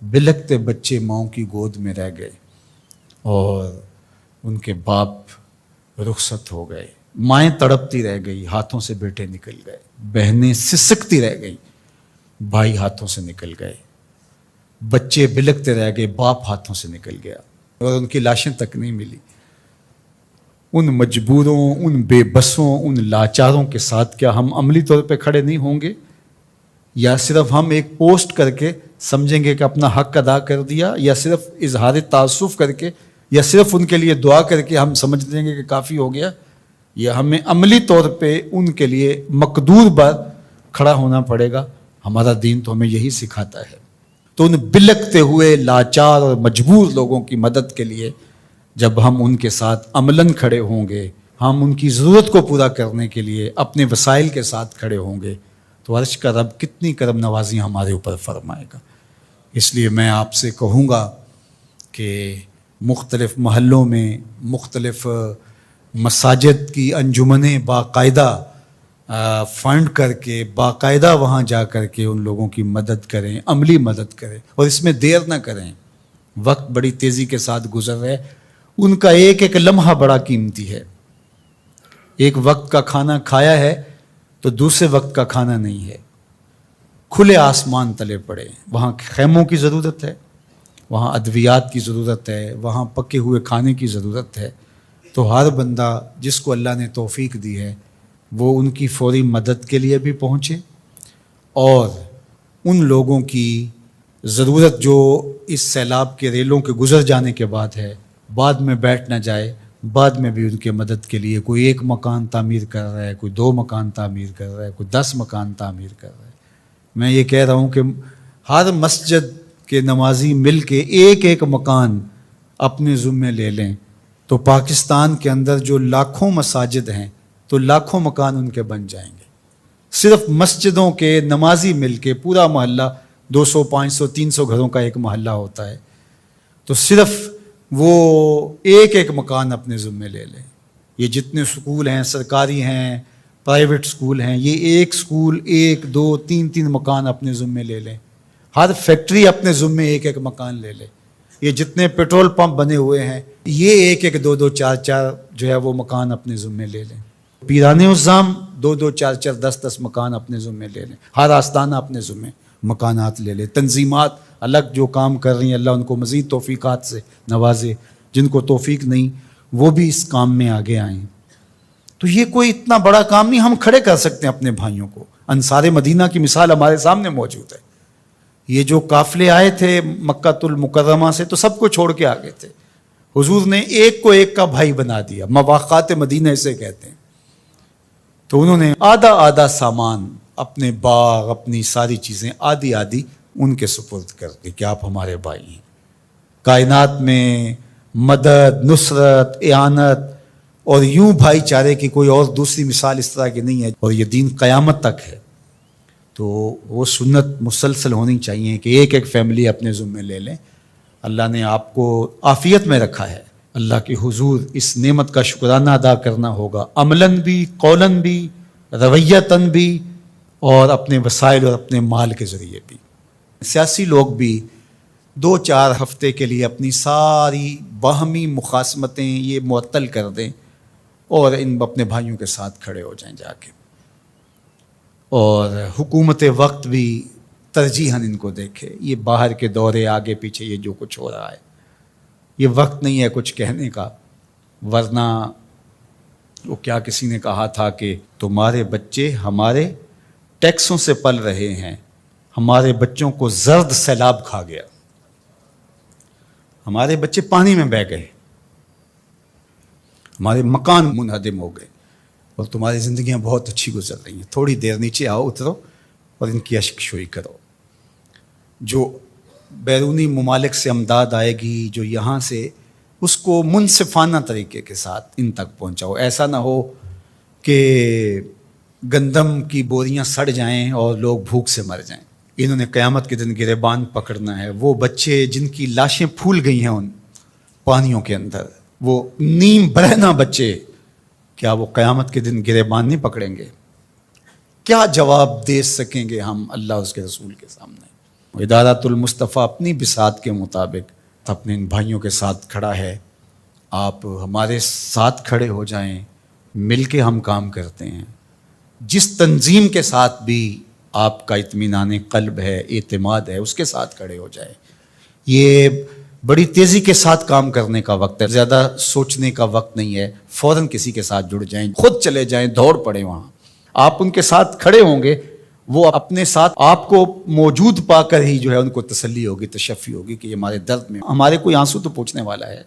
بلکتے بچے ماؤں کی گود میں رہ گئے اور ان کے باپ رخصت ہو گئے، مائیں تڑپتی رہ گئی، ہاتھوں سے بیٹے نکل گئے، بہنیں سسکتی رہ گئیں، بھائی ہاتھوں سے نکل گئے، بچے بلکتے رہ گئے، باپ ہاتھوں سے نکل گیا اور ان کی لاشیں تک نہیں ملی۔ ان مجبوروں، ان بے بسوں، ان لاچاروں کے ساتھ کیا ہم عملی طور پہ کھڑے نہیں ہوں گے؟ یا صرف ہم ایک پوسٹ کر کے سمجھیں گے کہ اپنا حق ادا کر دیا، یا صرف اظہار تعصف کر کے، یا صرف ان کے لیے دعا کر کے ہم سمجھ لیں گے کہ کافی ہو گیا؟ یا ہمیں عملی طور پہ ان کے لیے مقدور بار کھڑا ہونا پڑے گا؟ ہمارا دین تو ہمیں یہی سکھاتا ہے۔ تو ان بلکتے ہوئے لاچار اور مجبور لوگوں کی مدد کے لیے جب ہم ان کے ساتھ عملاً کھڑے ہوں گے، ہم ان کی ضرورت کو پورا کرنے کے لیے اپنے وسائل کے ساتھ کھڑے ہوں گے، تو عرش کا رب کتنی کرم نوازی ہمارے اوپر فرمائے گا۔ اس لیے میں آپ سے کہوں گا کہ مختلف محلوں میں مختلف مساجد کی انجمنیں باقاعدہ فنڈ کر کے، باقاعدہ وہاں جا کر کے ان لوگوں کی مدد کریں، عملی مدد کریں، اور اس میں دیر نہ کریں۔ وقت بڑی تیزی کے ساتھ گزر رہا ہے، ان کا ایک ایک لمحہ بڑا قیمتی ہے۔ ایک وقت کا کھانا کھایا ہے تو دوسرے وقت کا کھانا نہیں ہے۔ کھلے آسمان تلے پڑے، وہاں خیموں کی ضرورت ہے، وہاں ادویات کی ضرورت ہے، وہاں پکے ہوئے کھانے کی ضرورت ہے۔ تو ہر بندہ جس کو اللہ نے توفیق دی ہے وہ ان کی فوری مدد کے لیے بھی پہنچے، اور ان لوگوں کی ضرورت جو اس سیلاب کے ریلوں کے گزر جانے کے بعد ہے، بعد میں بیٹھ نہ جائے، بعد میں بھی ان کے مدد کے لیے کوئی ایک مکان تعمیر کر رہا ہے، کوئی 2 مکان تعمیر کر رہا ہے، کوئی 10 مکان تعمیر کر رہا ہے۔ میں یہ کہہ رہا ہوں کہ ہر مسجد کے نمازی مل کے ایک ایک مکان اپنے ذمے لے لیں تو پاکستان کے اندر جو لاکھوں مساجد ہیں تو لاکھوں مکان ان کے بن جائیں گے۔ صرف مسجدوں کے نمازی مل کے، پورا محلہ 200 500 300 گھروں کا ایک محلہ ہوتا ہے، تو صرف وہ ایک ایک مکان اپنے ذمے لے لیں۔ یہ جتنے سکول ہیں، سرکاری ہیں، پرائیویٹ سکول ہیں، یہ ایک سکول 1 2 3 مکان اپنے ذمے لے لیں۔ ہر فیکٹری اپنے ذمے ایک ایک مکان لے لے۔ یہ جتنے پیٹرول پمپ بنے ہوئے ہیں، یہ ایک ایک 2 2 4 4 جو ہے وہ مکان اپنے ذمے لے لیں۔ پیرانے الزام 2 2 4 4 10 10 مکان اپنے ذمے لے لیں۔ ہر آستانہ اپنے ذمے مکانات لے لیں۔ تنظیمات الگ جو کام کر رہی ہیں، اللہ ان کو مزید توفیقات سے نوازے، جن کو توفیق نہیں وہ بھی اس کام میں آگے آئیں۔ تو یہ کوئی اتنا بڑا کام نہیں، ہم کھڑے کر سکتے ہیں اپنے بھائیوں کو۔ انصار مدینہ کی مثال ہمارے سامنے موجود ہے۔ یہ جو قافلے آئے تھے مکہ المکرمہ سے تو سب کو چھوڑ کے آگے تھے، حضور نے ایک کو ایک کا بھائی بنا دیا، مواقعات مدینہ اسے کہتے ہیں۔ تو انہوں نے آدھا آدھا سامان، اپنے باغ، اپنی ساری چیزیں آدھی آدھی ان کے سپرد کر دی کہ آپ ہمارے بھائی ہیں۔ کائنات میں مدد، نصرت، اعانت اور یوں بھائی چارے کی کوئی اور دوسری مثال اس طرح کی نہیں ہے، اور یہ دین قیامت تک ہے۔ تو وہ سنت مسلسل ہونی چاہیے کہ ایک ایک فیملی اپنے ذمے لے لیں۔ اللہ نے آپ کو عافیت میں رکھا ہے، اللہ کے حضور اس نعمت کا شکرانہ ادا کرنا ہوگا، عملاً بھی، قولاً بھی، رویتاً بھی، اور اپنے وسائل اور اپنے مال کے ذریعے بھی۔ سیاسی لوگ بھی 2 4 ہفتے کے لیے اپنی ساری باہمی مخاصمتیں یہ معطل کر دیں اور ان اپنے بھائیوں کے ساتھ کھڑے ہو جائیں جا کے، اور حکومت وقت بھی ترجیحاً ان کو دیکھے۔ یہ باہر کے دورے آگے پیچھے یہ جو کچھ ہو رہا ہے، یہ وقت نہیں ہے کچھ کہنے کا، ورنہ وہ کیا کسی نے کہا تھا کہ تمہارے بچے ہمارے ٹیکسوں سے پل رہے ہیں، ہمارے بچوں کو زرد سیلاب کھا گیا، ہمارے بچے پانی میں بہہ گئے، ہمارے مکان منہدم ہو گئے، اور تمہاری زندگیاں بہت اچھی گزر رہی ہیں، تھوڑی دیر نیچے آؤ، اترو اور ان کی اشک شوئی کرو۔ جو بیرونی ممالک سے امداد آئے گی، جو یہاں سے، اس کو منصفانہ طریقے کے ساتھ ان تک پہنچاؤ۔ ایسا نہ ہو کہ گندم کی بوریاں سڑ جائیں اور لوگ بھوک سے مر جائیں۔ انہوں نے قیامت کے دن گریبان پکڑنا ہے۔ وہ بچے جن کی لاشیں پھول گئی ہیں ان پانیوں کے اندر، وہ نیم برہنہ بچے، کیا وہ قیامت کے دن گریبان نہیں پکڑیں گے؟ کیا جواب دے سکیں گے ہم اللہ اس کے رسول کے سامنے؟ ادارۃ المصطفیٰ اپنی بساط کے مطابق اپنے ان بھائیوں کے ساتھ کھڑا ہے. آپ ہمارے ساتھ کھڑے ہو جائیں, مل کے ہم کام کرتے ہیں. جس تنظیم کے ساتھ بھی آپ کا اطمینان قلب ہے, اعتماد ہے, اس کے ساتھ کھڑے ہو جائیں. یہ بڑی تیزی کے ساتھ کام کرنے کا وقت ہے, زیادہ سوچنے کا وقت نہیں ہے. فوراً کسی کے ساتھ جڑ جائیں, خود چلے جائیں, دوڑ پڑیں وہاں. آپ ان کے ساتھ کھڑے ہوں گے, وہ اپنے ساتھ آپ کو موجود پا کر ہی جو ہے ان کو تسلی ہوگی, تشفی ہوگی کہ یہ ہمارے درد میں, ہمارے کوئی آنسو تو پوچھنے والا ہے.